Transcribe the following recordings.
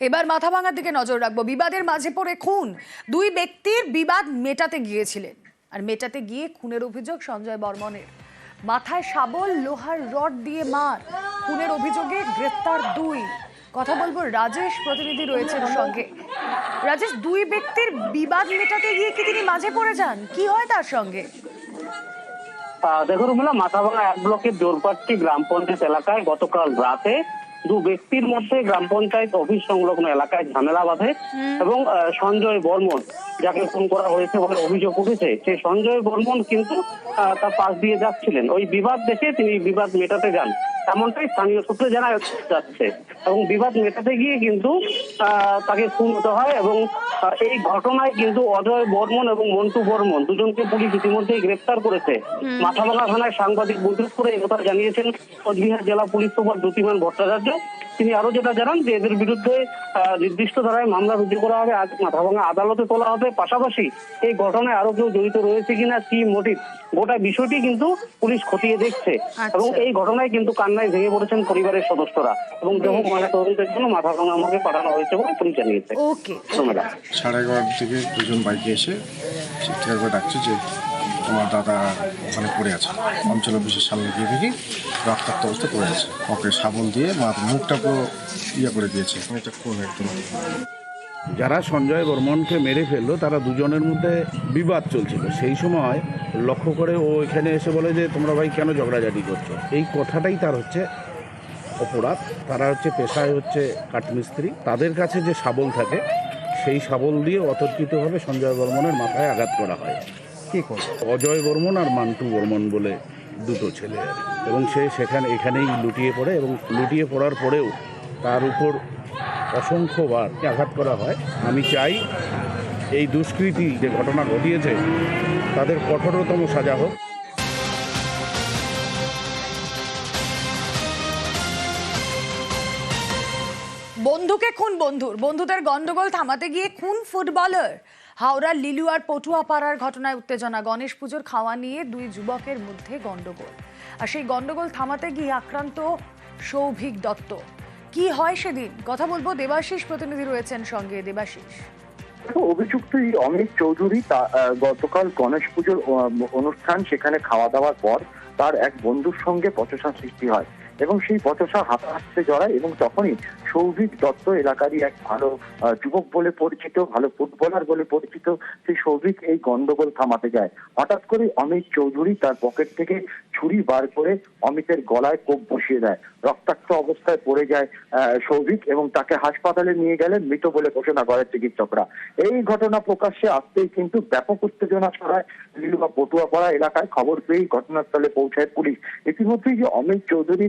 এবার মাথাভাঙার দিকে নজর রাখবো। বিবাদের মাঝে পড়ে খুন, দুই ব্যক্তির বিবাদ মেটাতে গিয়েছিলেন, আর মেটাতে গিয়ে খুনের অভিযোগ সঞ্জয় বর্মনের। মাথায় শাবল, লোহার রড দিয়ে মার, খুনের অভিযোগে গ্রেফতার দুই। কথা বলবো রাজেশ, প্রতিনিধি রয়েছেন সঙ্গে। রাজেশ, দুই ব্যক্তির বিবাদ মেটাতে গিয়ে কি তিনি মাঝে পড়ে যান? কি হয় তার সঙ্গে? দেখুন রুমেলা, মাথাভাঙা এক ব্লকের জোরপাট্টি গ্রাম পঞ্চায়েত এলাকায় গতকাল রাতে দু ব্যক্তির মধ্যে গ্রাম পঞ্চায়েত অফিস সংলগ্ন এলাকায় ঝামেলা বাঁধে এবং সঞ্জয় বর্মন, যাকে খুন করা হয়েছে বলে অভিযোগ উঠেছে, সেই সঞ্জয় বর্মন কিন্তু তার পাশ দিয়ে যাচ্ছিলেন। ওই বিবাদ দেখে তিনি বিবাদ মেটাতে যান, এমনটাই স্থানীয় সূত্রে জানা যাচ্ছে। এবং বিবাদ মেটাতে গিয়ে কিন্তু তাকে খুন হতে হয় এবং এই ঘটনায় কিন্তু অজয় বর্মন এবং মন্টু বর্মন দুজনকে পুলিশ ইতিমধ্যেই গ্রেফতার করেছে। মাথাভাঙা থানায় সাংবাদিক বৈঠক করে একথা জানিয়েছেন কোচবিহার জেলা পুলিশ সুপার দ্যুতিমান ভট্টাচার্য। তিনি আরো যেটা জানান যে এদের বিরুদ্ধে নির্দিষ্ট ধারায় মামলা রুজু করা হবে, আজ মাথাভাঙা আদালতে তোলা হবে। পাশাপাশি এই ঘটনায় আরো কেউ জড়িত রয়েছে কিনা, কি মোটিভ, গোটা বিষয়টি কিন্তু পুলিশ খতিয়ে দেখছে। এবং এই ঘটনায় কিন্তু কান্নায় ভেঙে পড়েছেন পরিবারের সদস্যরা এবং দেহ ময়নাতদন্তের জন্য মাথাভাঙা আমাকে পাঠানো হয়েছে বলে পুলিশ জানিয়েছে। 11:30 থেকে দুজন বাইকে এসে চিৎকার করে ডাকছে যে তোমার দাদা ওখানে পড়ে আছে। অঞ্চল অফিসের সামনে গিয়ে দেখি রক্তাক্ত অবস্থা পড়ে আছে। ওকে শাবল দিয়ে মুখটা পুরো করে দিয়েছে। এটা খুন একদম। যারা সঞ্জয় বর্মনকে মেরে ফেললো তারা দুজনের মধ্যে বিবাদ চলছিল। সেই সময় লক্ষ্য করে ও এখানে এসে বলে যে তোমরা ভাই কেন ঝগড়াঝাটি করছো। এই কথাটাই তার হচ্ছে অপরাধ। তারা হচ্ছে পেশায় হচ্ছে কাঠমিস্ত্রি। তাদের কাছে যে শাবল থাকে সেই শাবল দিয়ে অতর্কিতভাবে সঞ্জয় বর্মনের মাথায় আঘাত করা হয়। কি করে? অজয় বর্মন আর মান্টু বর্মন বলে দুটো ছেলে, এবং সে এখানেই লুটিয়ে পড়ে এবং লুটিয়ে পড়ার পরেও তার উপর অসংখ্যবার আঘাত করা হয়। আমি চাই এই দুষ্কৃতী যে ঘটনা ঘটিয়েছে তাদের কঠোরতম সাজা হোক। বন্ধুকে খুন বন্ধুদের গন্ডগোল থামাতে গিয়ে খুন ফুটবলার। হাওড়ার লিলুয়ার পটুয়াপাড়ার ঘটনায় উত্তেজনা। গণেশ পুজোর খাওয়া নিয়ে দুই যুবকের মধ্যে গন্ডগোল, আর সেই গন্ডগোল থামাতে গিয়ে আক্রান্ত সৌভিক দত্ত। কি হয় সেদিন, কথা বলবো দেবাশিস, প্রতিনিধি রয়েছেন সঙ্গে। দেবাশিস, অভিযুক্ত অমিত চৌধুরী গতকাল গণেশ পুজোর অনুষ্ঠান, সেখানে খাওয়া দাওয়ার পর তার এক বন্ধুর সঙ্গে বচসা সৃষ্টি হয় এবং সেই বচসা হাতাহাতিতে জড়ায় এবং তখনই সৌভিক দত্ত, এলাকারই এক ভালো যুবক বলে পরিচিত, ভালো ফুটবলার বলে পরিচিত, সেই সৌভিক এই গন্ডগোল থামাতে যায়। হঠাৎ করে অমিত চৌধুরী তার পকেট থেকে ছুরি বার করে অমিতের গলায় কোপ বসিয়ে দেয়। রক্তাক্ত অবস্থায় পড়ে যায় সৌভিক এবং তাকে হাসপাতালে নিয়ে গেলে মৃত বলে ঘোষণা করে চিকিৎসকরা। এই ঘটনা প্রকাশ্যে আসতেই কিন্তু ব্যাপক উত্তেজনা ছড়ায় লিলুয়া পটুয়াপাড়া এলাকায়। খবর পেয়েই ঘটনাস্থলে পৌঁছায় পুলিশ। ইতিমধ্যেই যে অমিত চৌধুরী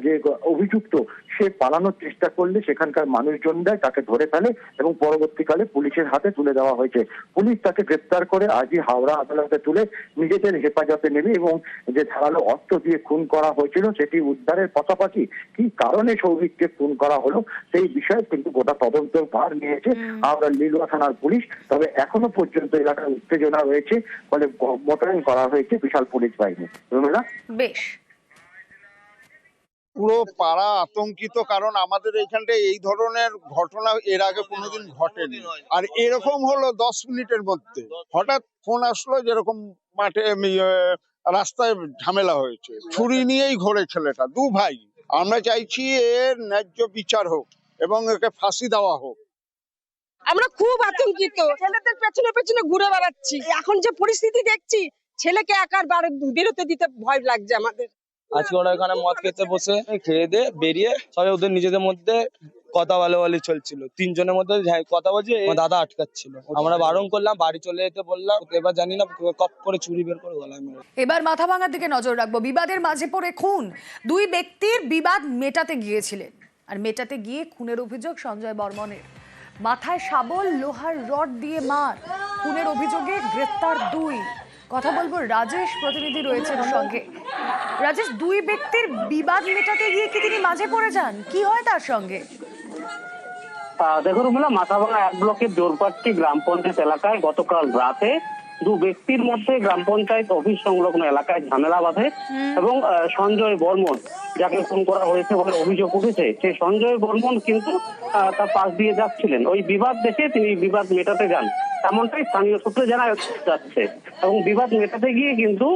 যে অভিযুক্ত, সে পালানোর চেষ্টা করলে সেখানকার মানুষজন তাকে ধরে ফেলে এবং পরবর্তীকালে পুলিশের হাতে তুলে দেওয়া হয়েছে। পুলিশ তাকে গ্রেপ্তার করে আজই হাওড়া আদালতে তুলে নিজেদের হেফাজতে নেবে এবং যে ধারালো অস্ত্র দিয়ে খুন করা হয়েছিল সেটি উদ্ধারের পাশাপাশি কি কারণে সৌভিককে খুন করা হলো সেই বিষয়ে কিন্তু গোটা তদন্ত ভার নিয়েছে হাওড়া লিলুয়া থানার পুলিশ। তবে এখনো পর্যন্ত এলাকায় উত্তেজনা রয়েছে বলে মোতায়েন করা হয়েছে বিশাল পুলিশ বাহিনী। বেশ, পুরো পাড়া আতঙ্কিত, কারণ আমাদের এইখানটায় এই ধরনের ঘটনা এর আগে কোনোদিন ঘটেনি। আর এরকম হলো 10 মিনিটের মধ্যে হঠাৎ ফোন আসলো যেরকম মাঠে রাস্তায় ঝামেলা হয়েছে, ছুরি নিয়েই ঘোরে ছেলেটা, দু ভাই। আমরা চাইছি এর ন্যায্য বিচার হোক এবং একে ফাঁসি দেওয়া হোক। আমরা খুব আতঙ্কিত, ছেলেদের পেছনে পেছনে ঘুরে বেড়াচ্ছি। এখন যে পরিস্থিতি দেখছি, ছেলেকে একার বেরোতে দিতে ভয় লাগছে আমাদের। আজকে ওরা এখানে মদ খেতে বসে খেয়ে দিয়ে বেরিয়ে সবাই ওদের নিজেদের মধ্যে কথা বলে চলছিল। তিনজনের মধ্যে কথা বলছে, দাদা আটকাচ্ছিল। আমরা বারণ করলাম, বাড়ি চলে যেতে বললাম। এবার জানি না কপ করে ছুরি বের করে গলায় মেরে। এবার মাথাভাঙার দিকে নজর রাখবো। বিবাদের মাঝে পড়ে খুন, দুই ব্যক্তির বিবাদ মেটাতে গিয়েছিলেন, আর মেটাতে গিয়ে খুনের অভিযোগ সঞ্জয় বর্মনের। মাথায় শাবল, লোহার রড দিয়ে মার, খুনের অভিযোগে গ্রেফতার দুই। কথা বলবো রাজেশ, প্রতিনিধি রয়েছেন সঙ্গে। রাজেশ, দুই ব্যক্তির বিবাদ মেটাতে গিয়ে কি তিনি মাঝে পড়ে যান? কি হয় তার সঙ্গে? দেখুন রুমেলা, মাথাভাঙা এক ব্লকের জোরপাট্টি গ্রাম পঞ্চায়েত এলাকায় গতকাল রাতে দু ব্যক্তির মধ্যে গ্রাম পঞ্চায়েত অফিস সংলগ্ন এলাকায় ঝামেলা বাঁধে এবং সঞ্জয় বর্মন যাকে খুন করা হয়েছে বলে অভিযোগ উঠেছে, সেই সঞ্জয় বর্মন কিন্তু তার পাশ দিয়ে যাচ্ছিলেন। ওই বিবাদ দেখে তিনি বিবাদ মেটাতে যান, এমনটাই স্থানীয় সূত্রে জানা যাচ্ছে। এবং বিবাদ মেটাতে গিয়ে কিন্তু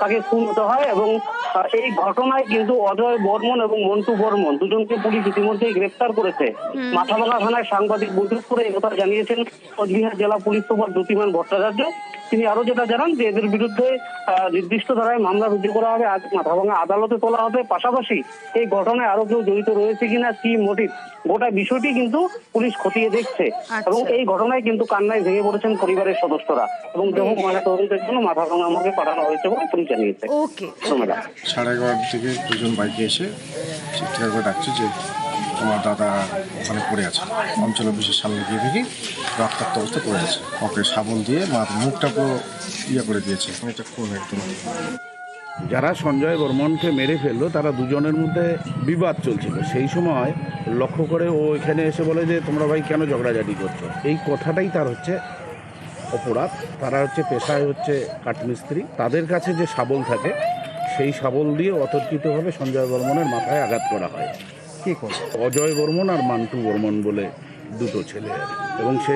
তাকে খুন হতে হয় এবং এই ঘটনায় কিন্তু অজয় বর্মন এবং মন্টু বর্মন দুজনকে পুলিশ ইতিমধ্যেই গ্রেফতার করেছে। মাথাভাঙা থানায় সাংবাদিক বৈঠক করে একথা জানিয়েছেন কোচবিহার জেলা পুলিশ সুপার দ্যুতিমান ভট্টাচার্য। তিনি আরো যেটা জানান যে এদের বিরুদ্ধে নির্দিষ্ট ধারায় মামলা রুজু করা হবে, আজ মাথাভাঙা আদালতে তোলা হবে। পাশাপাশি এই ঘটনায় আরো কেউ জড়িত রয়েছে কিনা, কি মোটিভ, গোটা বিষয়টি কিন্তু পুলিশ খতিয়ে দেখছে। এবং এই ঘটনায় কিন্তু কান্নায় ভেঙে পড়েছেন পরিবারের সদস্যরা এবং দেহ ময়নাতদন্তের জন্য মাথাভাঙা আমাকে পাঠানো হয়েছে বলে পুলিশ জানিয়েছে। ওকে, 11:30 থেকে দুজন বাইকে এসে চিৎকার করে ডাকছে যে তোমার দাদা ওখানে পড়ে আছে। অঞ্চল অফিসের সামনে গিয়ে দেখি রক্তাক্ত অবস্থা পড়ে আছে। ওকে শাবল দিয়ে মুখটা পুরো করে দিয়েছে। এটা খুন একদম। যারা সঞ্জয় বর্মনকে মেরে ফেললো তারা দুজনের মধ্যে বিবাদ চলছিল। সেই সময় লক্ষ্য করে ও এখানে এসে বলে যে তোমরা ভাই কেন ঝগড়াঝাটি করছো। এই কথাটাই তার হচ্ছে অপরাধ। তারা হচ্ছে পেশায় হচ্ছে কাঠমিস্ত্রি। তাদের কাছে যে শাবল থাকে সেই শাবল দিয়ে অতর্কিতভাবে সঞ্জয় বর্মনের মাথায় আঘাত করা হয়। কি করে? অজয় বর্মন আর মান্টু বর্মন বলে দুটো ছেলে আর কি। এবং সে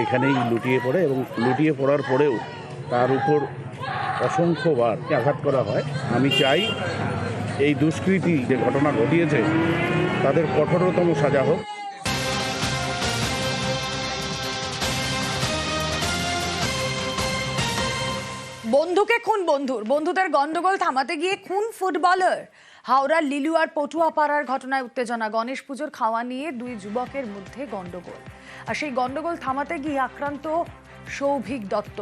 এখানেই লুটিয়ে পড়ে এবং লুটিয়ে পড়ার পরেও তার উপর অসংখ্যবার আঘাত করা হয়। আমি চাই এই দুষ্কৃতী যে ঘটনা ঘটিয়েছে তাদের কঠোরতম সাজা হোক। বন্ধুকে খুন বন্ধুদের গন্ডগোল থামাতে গিয়ে খুন ফুটবলার। হাওড়ার লিলুয়ার পটুয়াপাড়ার ঘটনায় উত্তেজনা। গণেশ পুজোর খাওয়া নিয়ে দুই যুবকের মধ্যে গন্ডগোল, আর সেই গন্ডগোল থামাতে গিয়ে আক্রান্ত সৌভিক দত্ত।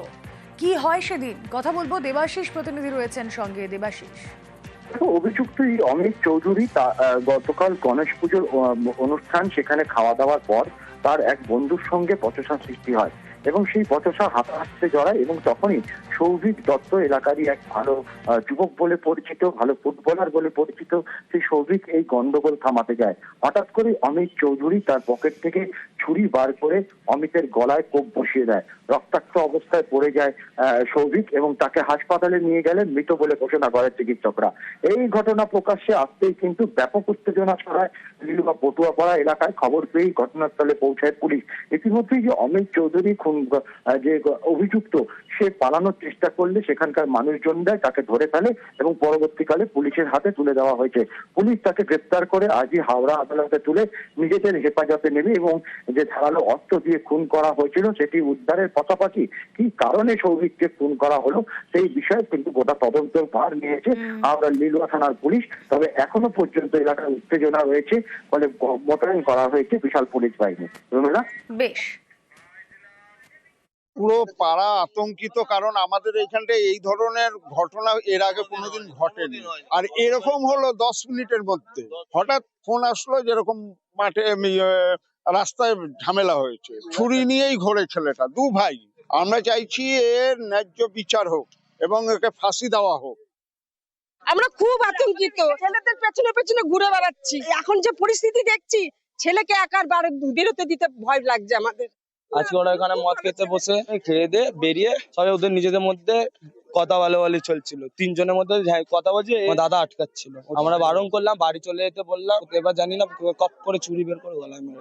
কি হয় সেদিন, কথা বলবো। দেবাশিস প্রতিনিধি রয়েছেন সঙ্গে। দেবাশিস, অভিযুক্ত অমিত চৌধুরী গতকাল গণেশ পুজোর অনুষ্ঠান, সেখানে খাওয়া দাওয়ার পর তার এক বন্ধুর সঙ্গে বচসা সৃষ্টি হয় এবং সেই বচসা হাতাহাতিতে জড়ায় এবং তখনই সৌভিক দত্ত এলাকারই এক ভালো যুবক বলে পরিচিত, ভালো ফুটবলার বলে পরিচিত, সেই সৌভিক এই গন্ডগোল থামাতে যায়। হঠাৎ করে অমিত চৌধুরী তার পকেট থেকে ছুরি বার করে অমিতের গলায় কোপ বসিয়ে দেয়। রক্তাক্ত অবস্থায় পড়ে যায় সৌভিক এবং তাকে হাসপাতালে নিয়ে গেলে মৃত বলে ঘোষণা করে চিকিৎসকরা। এই ঘটনা প্রকাশ্যে আসতেই কিন্তু ব্যাপক উত্তেজনা ছড়ায় লিলুয়া পটুয়াপাড়া এলাকায়। খবর পেয়েই ঘটনাস্থলে পৌঁছায় পুলিশ। ইতিমধ্যেই যে অমিত চৌধুরী যে অভিযুক্ত, সে পালানোর চেষ্টা করলে সেখানকার মানুষজন তাকে ধরে ফেলে এবং পরবর্তীকালে পুলিশের হাতে তুলে দেওয়া হয়েছে। পুলিশ তাকে গ্রেপ্তার করে আজই হাওড়া আদালতে তুলে নিজেদের হেফাজতে নেবে এবং যে ধারালো অস্ত্র দিয়ে খুন করা হয়েছিল সেটি উদ্ধারের পাশাপাশি কি কারণে সৌভিককে খুন করা হলো সেই বিষয়ে কিন্তু গোটা তদন্তের ভার নিয়েছে হাওড়া লিলুয়া থানার পুলিশ। তবে এখনো পর্যন্ত এলাকায় উত্তেজনা রয়েছে, ফলে মোতায়েন করা হয়েছে বিশাল পুলিশ বাহিনী। বেশ। পুরো পাড়া আতঙ্কিত, কারণ আমাদের এইখানটায় এই ধরনের ঘটনা এর আগে কোনোদিন ঘটেনি। আর এরকম হলো 10 মিনিটের মধ্যে হঠাৎ ফোন আসলো যেরকম মাঠে রাস্তায় ঝামেলা হয়েছে, ছুরি নিয়েই ঘোরে ছেলেটা, দু ভাই। আমরা চাইছি এর ন্যায্য বিচার হোক এবং একে ফাঁসি দেওয়া হোক। আমরা খুব আতঙ্কিত, ছেলেদের পেছনে পেছনে ঘুরে বেড়াচ্ছি। এখন যে পরিস্থিতি দেখছি, ছেলেকে একার বেরোতে দিতে ভয় লাগছে আমাদের। আজকে ওরা এখানে মদ খেতে বসে খেয়ে দিয়ে বেরিয়ে সবাই ওদের নিজেদের মধ্যে কথা বলাবলি চলছিল। তিনজনের মধ্যে কথা বলছে, দাদা আটকাচ্ছিল। আমরা বারণ করলাম, বাড়ি চলে যেতে বললাম। এবার জানি না কপ করে ছুরি বের করে গলায় মেরে